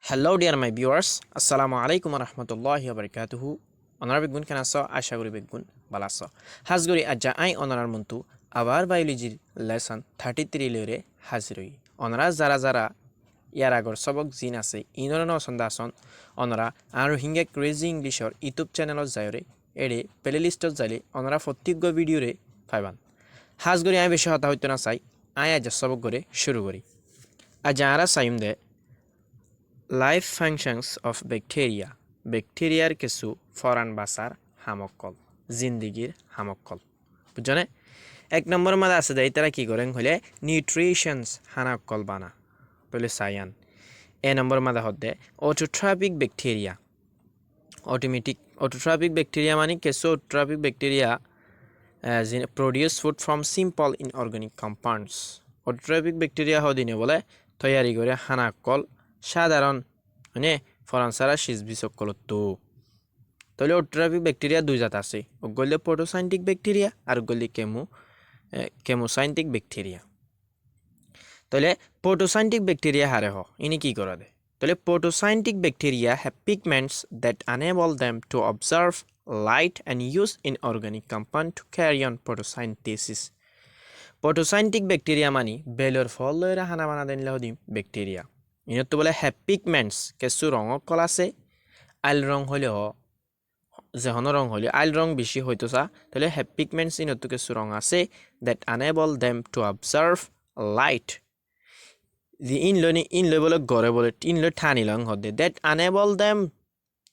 Hello dear my viewers, Assalamu alaikum warahmatullahi wabarakatuh. Onar begun কেন আছো আশা করি বেগুন ভালো আছো হাজগরি আজ্জা আই অনারার মন্তু আবার বায়োলজির লেসন 33 লরে হাজির হই অনারা যারা ইয়ার আগর সবক জিন আছে ইনরন সন্দাসন অনারা আর হিঙ্গে ক্রেজি ইংলিশর ইউটিউব চ্যানেলত যায়রে এড়ে প্লেলিস্টত যাইলে অনারা প্রত্যেক ভিডিওরে পাইবান হাজগরি আই বেশি হতা হইতো না চাই আই আজ সবক করে শুরু করি আজ আরা চাইম দে লাইফ ফাংশনস অফ ব্যাকটেরিয়া ব্যাকটেরিয়ার কিছু ফরান বাসার হামকল জিন্দিগির হামকল বুঝনে এক নম্বর মাঝে আছে দেয় তারা কি করেন হলে নিউট্রিশনস হানাকল বানা বলে সায়ান এ নম্বর মাঝে হতে অটোট্রপিক ব্যাকটেরিয়া অটোট্রপিক ব্যাকটেরিয়া মানে কিছু autotrophic bacteria produce food from simple inorganic compounds autotrophic bacteria হদিনে বলে তৈয়ারি করে হানাকল সাধারণ মানে ফরানসারা সিজবিসকলতো তাহলে অটোট্রপিক ব্যাকটেরিয়া দুই জাত আছে ওগুলি প্রোটোসাইন্টিক ব্যাকটেরিয়া আর ওগুলি কেমোসাইন্টিক ব্যাকটেরিয়া তাহলে প্রোটোসাইন্টিক ব্যাকটেরিয়া হারে ইনি কি করে দেয় তাহলে photosynthetic bacteria have pigments that enable them to observe light and use inorganic compound to carry on photosynthesis photosynthetic bacteria মানে বেলর ফল লয়রা হানা বানা দেন দিম ব্যাকটেরিয়া ইনত বলে হ্যাভ পিগমেন্টস কিছু রঙর কল আছে আইল রং হলেও যেহন রং হলে আইল রং বেশি হইতো চা তাহলে হ্যাভ পিগমেন্টস ইনত কিছু রং আছে that enable them to observe light ইন লই বলে গড়ে বলে ইন লই ঠানিল হদে দ্যাট আনেবল দেম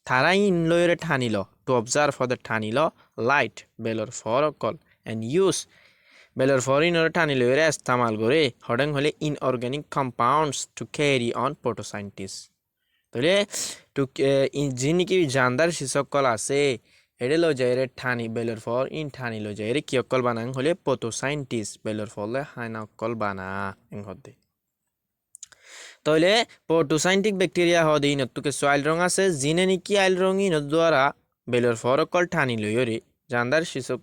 তারা ইন লইরে ঠানিল টু অবজার্ভ হদে ঠানিল লাইট বেলর ফর কল অ্যান্ড ইউজ বেলর ফরিনর টানি লইরে ইস্তেমাল করে হডেং হলে inorganic compounds to carry on photosynthesis তাহলে টু যিনি কি জানদার শিসকল আছে এডে লো যাইরে ঠানি বেলর ফর ইন ঠানি লো যাইরে কি অকল বানাং হলে প্রোটোসাইন্টিস বেলর ফলে হাইনা অকল বানা হদে তাহলে প্রোটোসাইন্টিক ব্যাকটেরিয়া হদে ইনতুকে সোয়াইল রং আছে জিনে নিকি আইল রং ইনত দ্বারা বেলর ফর অকল ঠানি লইরে জানদার শিশক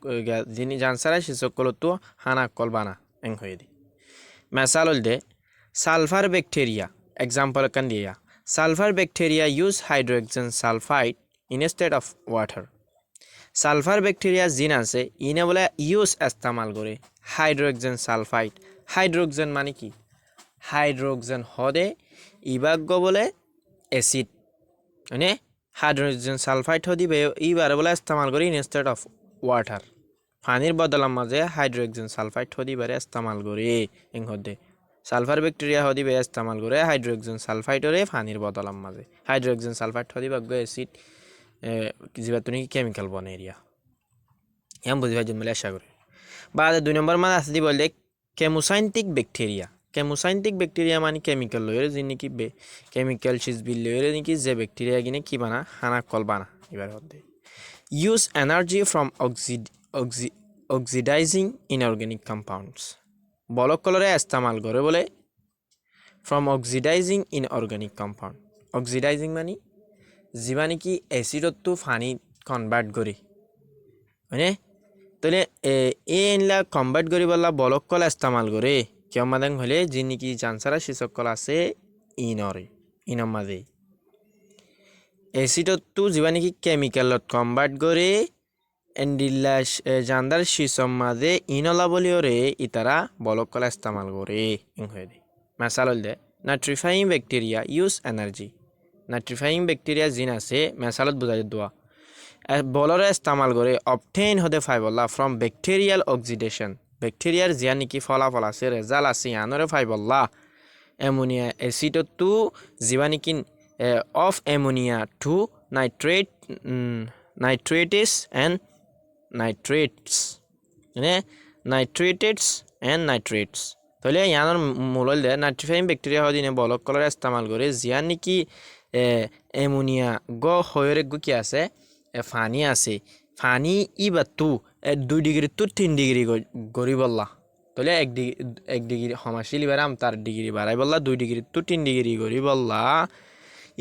যিনি জানসারা শিসকলতো হানা কল বানা এং হয়ে দি মেসাল দে সালফার ব্যাকটেরিয়া এক্সাম্পল কান দিয়া sulphur bacteria use hydrogen sulphide instead of water sulphur bacteria জিন আছে ইনে বলে ইউজ ইস্তেমাল করে হাইড্রোজেন সালফাইড হাইড্রোজেন মানে কি হাইড্রোজেন হদে ইবাগ্য বলে অ্যাসিড মানে হাইড্রোজেন সালফাইড হদিবে ইবার বলে ইস্তেমাল করি ইনস্টেড অফ ওয়াটার পানির বদলার মাঝে হাইড্রোজেন সালফাইড হদিবারে ইস্তেমাল করে এং হদে সালফার ব্যাকটেরিয়া হদিবে ইস্তেমাল করে হাইড্রোজেন সালফাইডরে পানির বদলার মাঝে হাইড্রোজেন সালফাইড হদিবাগ্য অ্যাসিড যেবা তুমি কেমিক্যাল বনে এরিয়া এম বুঝিবার জন্য আশা করি বাদ 2 নম্বর মাঝে আছে দি বললে কেমোসাইন্টিক ব্যাকটেরিয়া কেমোসাইন্টিক ব্যাকটেরিয়া মানে কেমিক্যাল লয়ের যিনি কি কেমিক্যাল সিজবিল লয়ের নাকি যে ব্যাকটেরিয়া কিনে কি বানা হানা কল বানা এবার হতে use energy from oxidising inorganic compounds বলক কলরে ইস্তেমাল করে বলে from oxidising inorganic compound oxidising মানে যিবা নাকি এসিডতো পানি কনভার্ট করে মানে তাহলে এনলা কনভার্ট করি বললা বলক কল ইস্তেমাল করে কিয় মাদাং হলে যিনি কি জানসারা শিসকল আছে ইনর মাঝে এসিডতো যিবা নাকি কেমিক্যালত কনভার্ট করে এন্ডিল্লা জানদার শিসম মাঝে ইনলা বলিওরে ইতারা বলক কলা ইস্তেমাল করে হয়ে দেয় মেসাল the nitrifying bacteria use energy nitrifying bacteria জিন আছে মেসালত বুঝাই দোয়া বলরে ইস্তেমাল করে অবটেইন হতে ফাইবল্লা ফ্রম ব্যাকটেরিয়াল অক্সিডেশন ব্যাকটেরিয়ার জিয়া নাকি ফলাফল আছে রেজাল্ট আছে ইয়ানরে ফাইবল্লা অ্যামোনিয়া অ্যাসিডতো যিবা নাকি of ammonia to nitrates and nitrates মানে নাইট্রেটেটস অ্যান্ড নাইট্রেটস তাহলে ইয়ানোর মূল দে নাইট্রিফাইং ব্যাকটেরিয়া হদিনে বলক কলর ইস্তেমাল করে জিয়া নাকি অ্যামোনিয়া হয়রে কি আছে ফানি আছে ফানি ইবাতু 2 ডিগ্রি টু 3 ডিগ্রি গড়ি বললা তাহলে 1 ডিগ্রি সমাশীল বারাম তার ডিগ্রি বাড়াই বললা 2 ডিগ্রি টু 3 ডিগ্রি গড়ি বললা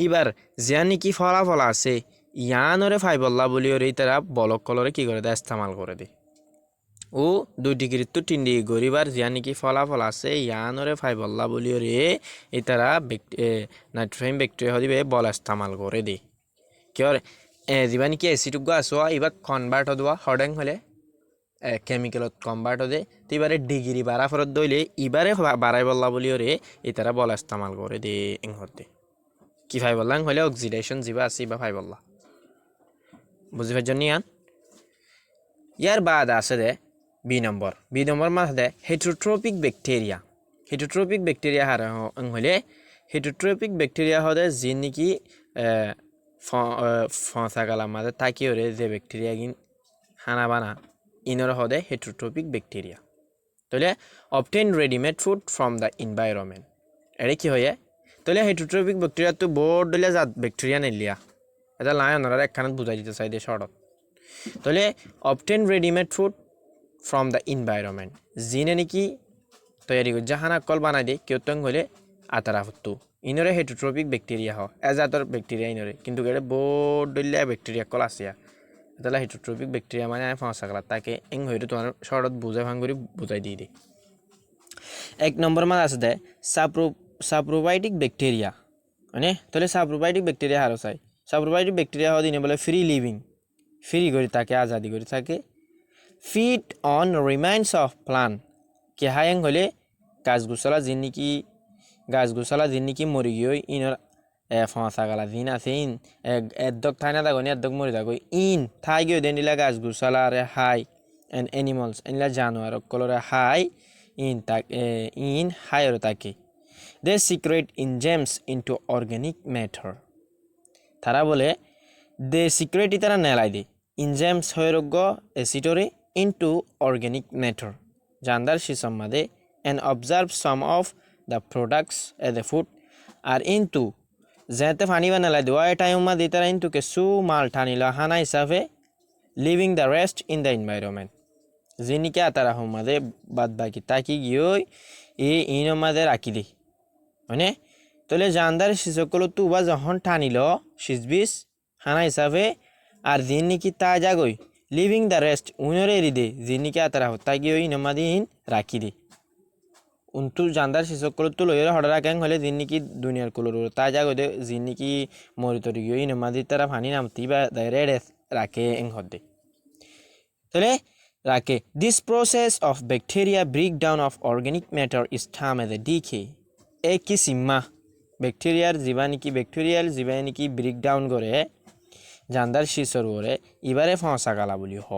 এবার জিয়া নাকি ফলাফল আছে ইয়ানরে ফাইবল্লা বলি ওরে তারা বলক কলরে কি করে দেয় ইস্তেমাল করে দেয় ও 2 ডিগ্রি তো 3 ডিগ্রি গরিবার জিয়া নাকি ফলাফল আছে ইয়ানরে ফাইবল্লা বলিও রে এই তারা নাইট্রোজেন ব্যাকটেরিয়া হদিবে বল ইস্তেমাল করে দে কিয়র যিবা নাকি এসিডুগ আসো এবার কনভার্ট হদোয়া হডেং হলে কেমিকেলত কনভার্ট হদে তো এবারে ডিগ্রি বাড়া ফরত দইলে এবারে বাড়াই বললা বলিও রে এই তারা বল ইস্তেমাল করে দে এং হতে কি ফাইবল্লাং হলে অক্সিডেশন যিবা আছে বা ফাইবল্লা বুঝি পারছেন ইয়ান ইয়ার বাদ আছে দে বি নম্বর মাছ দে হেটারোট্রপিক ব্যাকটেরিয়া হারা হলে হেটারোট্রপিক ব্যাকটেরিয়া হদে যি নাকি ফসা গালার মাঝে থাকি ওরে যে ব্যাকটেরিয়া গিন হানা বানা ইনর হদে হেটারোট্রপিক ব্যাকটেরিয়া তাহলে obtain readymade food from the environment এরে কি হয়ে তাহলে হেটারোট্রপিক ব্যাকটেরিয়া তো বোর্ড দিলে জাত ব্যাকটেরিয়া নেলিয়া এটা লাই ওনারা একখানত বুঝাই দিতে চাই দে শর্টত তাহলে obtain readymade food from the environment জিনে নাকি তৈরি করে জাহানা কল বানাই দিয়ে কেউ তং হলে আতারা হতো ইনরে হেটারোট্রপিক ব্যাকটেরিয়া হ এজাতর ব্যাকটেরিয়া ইনরে কিন্তু এটা বোর্ড দিলে ব্যাকটেরিয়া কল আসিয়া তাহলে হেটারোট্রপিক ব্যাকটেরিয়া মানে আমি ফাঁসা গেলা তাকে এং হইতে তোমার শর্টত বুঝাই ভাঙ করে বুঝাই দিয়ে দিই 1 নম্বর মাছ আছে দে সাপ্রোবাইটিক ব্যাকটেরিয়া মানে তাহলে সাপ্রোবাইটিক ব্যাকটেরিয়া হারো চাই সাপ্রোবাইটিক ব্যাকটেরিয়া হওয়া দিনে বলে ফ্রি করে থাকে আজাদি করে থাকে feed on remains of plant কে হায়াং হলে গাছগুছালা যিন নাকি মরি গিয়ে ইনর ফাঁসা গালা দিন আছে ইন এদ্দক থাই না থাকো এদ্দক মরি থাকো ইন থাই গিয়ে দেন দিলা গাছগুছালা আরে হাই এন্ড এনিমালস এনলা জানোয়ার কলরে হাই ইন হাইর তাকে they secrete enzymes into organic matter তারা বলে দে সিক্রেট তারা নেলাই দে ইনজেমস হয়রোগ্য এসিডরে ইনটু অর্গানিক ম্যাটার জান্দার সিসম্মাদে and observe some of the products as a food আর ইনটু যেতে পানি বানালাই দেওয়া টাইমা দিয়ে তারা ইনটু কিছু মাল টানিলা হানা হিসাবে living the rest in the environment যিনিকে তারা হোমাদে বাদ বাকি তাকি গিয়ে ইন মাদে রাখি দি মানে তাহলে জানদার শিশুগুলো তো বা যখন টানিল সিজবিস হানা হিসাবে আর যিন নাকি তা যাগই লিভিং দ্য রেস্ট উইনরে এরি দে যিনিকে তারা তাই গিয়ে ইনমাদিন রাখি দি উন্তু জানদার শিশুগুলো তো লইয়ের হঠাৎ রাখেন হলে যিন নাকি দুনিয়ার কুলোর তা যাগই দে যিন নাকি মরিতরি গিয়ে ইনমাদি তারা ফানি নামতি বা রেড রাখে এং হদে তাহলে রাখে this process of bacteria breakdown of organic matter is termed as a decay এই কি সিম্মা ব্যাকটেরিয়াল জীবা নাকি ব্রেকডাউন করে জানদার শিশর করে এবারে ফসা গালা বলি হ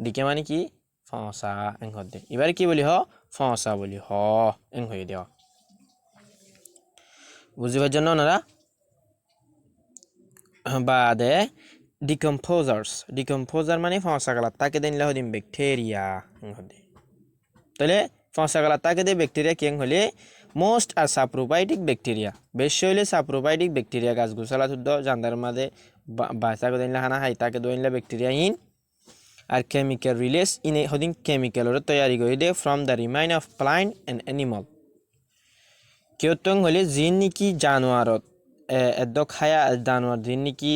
ডিকে মানে কি ফসা এং হদে এবারে কি বলি হ ফসা বলি হ এং হয়ে দেওয়া বুঝিবার জন্য ওনারা বাদে ডিকম্পোজার মানে ফসা গালা তাকে দিনলে হদিন ব্যাকটেরিয়া এং হদে তাহলে ফসা গালা তাকে দে ব্যাকটেরিয়া কেং হলে মোস্ট আর সাপ্রোবাইটিক ব্যাকটেরিয়া বেশি হইলে সাপ্রোবাইটিক ব্যাকটেরিয়া গাছ গুছালা শুদ্ধ জান্দার মাঝে বাঁচাকে দিনলে হানা হাই তাকে দইনলে ব্যাকটেরিয়া ইন আর কেমিক্যাল রিলিজ ইন হদিন কেমিক্যালর তৈরি করে they from the remain of plant and animal কেউতং হলে যিন নাকি জানোয়ারত এদ্দ খায়া জানোয়ার যিন নাকি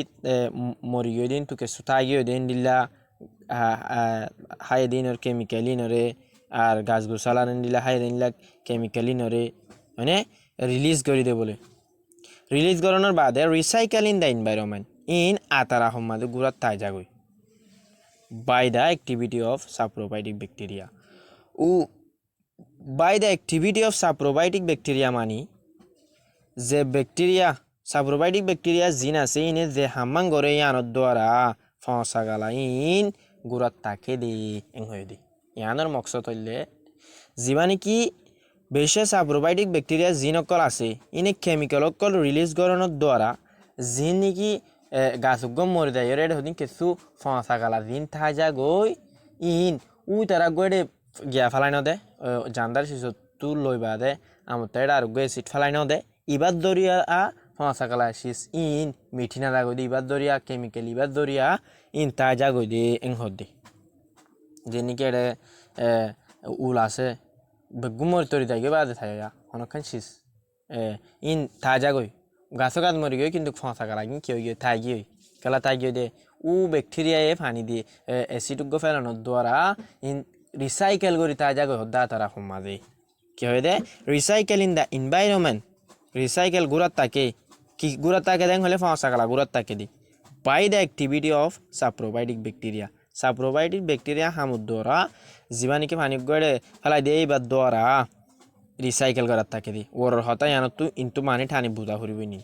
মরি গিয়ে দিন তোকে সুতা গিয়ে দিন দিলা হাই দিনর কেমিক্যাল ইনরে আর গাছ গোছালা দিলা হাই দিনলা কেমিক্যাল ইনরে মানে রিলিজ করে দে বলে রিলিজ করানোর বাদে রিসাইকেল ইন দ্য এনভায়রনমেন্ট ইন আতারা হম্মাদে গুড়াত তাই যাগই by the activity of saprobiotic bacteria by the activity of saprobiotic bacteria মানে যে ব্যাকটেরিয়া সাপ্রোবাইটিক ব্যাকটেরিয়া জিন আছে ইনে যে হাম্মাং করে ইয়ানোর দ্বারা ফসা গালা ইন গুড়াত তাকে দে এং হয়ে দে ইয়ানোর মকসদ হইলে যিবা নাকি বেশি সাপ্রোবাইটিক ব্যাকটেরিয়া জিন অকল আছে ইনে কেমিক্যাল অকল রিলিজ করানোর দ্বারা জিন নাকি গাছুগ মরে দেয় এর হদিন কিছু ফসা গালা জিন থাই যা গই ইন তারা গড়ে গিয়া ফেলাই ন দে জান্দার শিশু তু লইবা দে আমার তো এটা আর গিয়ে সিট ফেলাই ন দে ইবার দরিয়া ফসা গালা শিস ইন মিঠি না দাগই দে ইবার দরিয়া কেমিক্যাল ইবার দরিয়া ইন তাই যা গই দে এং হদে যে নাকি এটা উল আছে বেগুমর তরি দাগে বাদে থাকা অনেকখান শিস ইন তাই যা গই গাছও গাছ মরি গিয়ে কিন্তু ফসা গালা কিন্তু কেউ গিয়ে তাই গিয়ে কেলা তাই গিয়ে দে ব্যাকটেরিয়ায় পানি দিয়ে অ্যাসিডুগ্য ফেলানোর দ্বারা ইন রিসাইকেল করি তা জায়গা হদ্দা তারা সমাজে কি হয় they recycle in the environment recycle গুড়াত তাকে কি গুড়াত তাকে দেন হলে ফাঁসা কালা গুড়াত তাকে দি by the activity of saprophytic bacteria saprophytic bacteria হামুদ দ্বারা জীবাণুকে পানি গড়ে ফেলাই দিয়ে এইবার দ্বারা রিসাইকেল করার থাকে দি ওর হতা ইয়ানত ইন্তু মানে ঠানি বুঝা ফুরিবই নি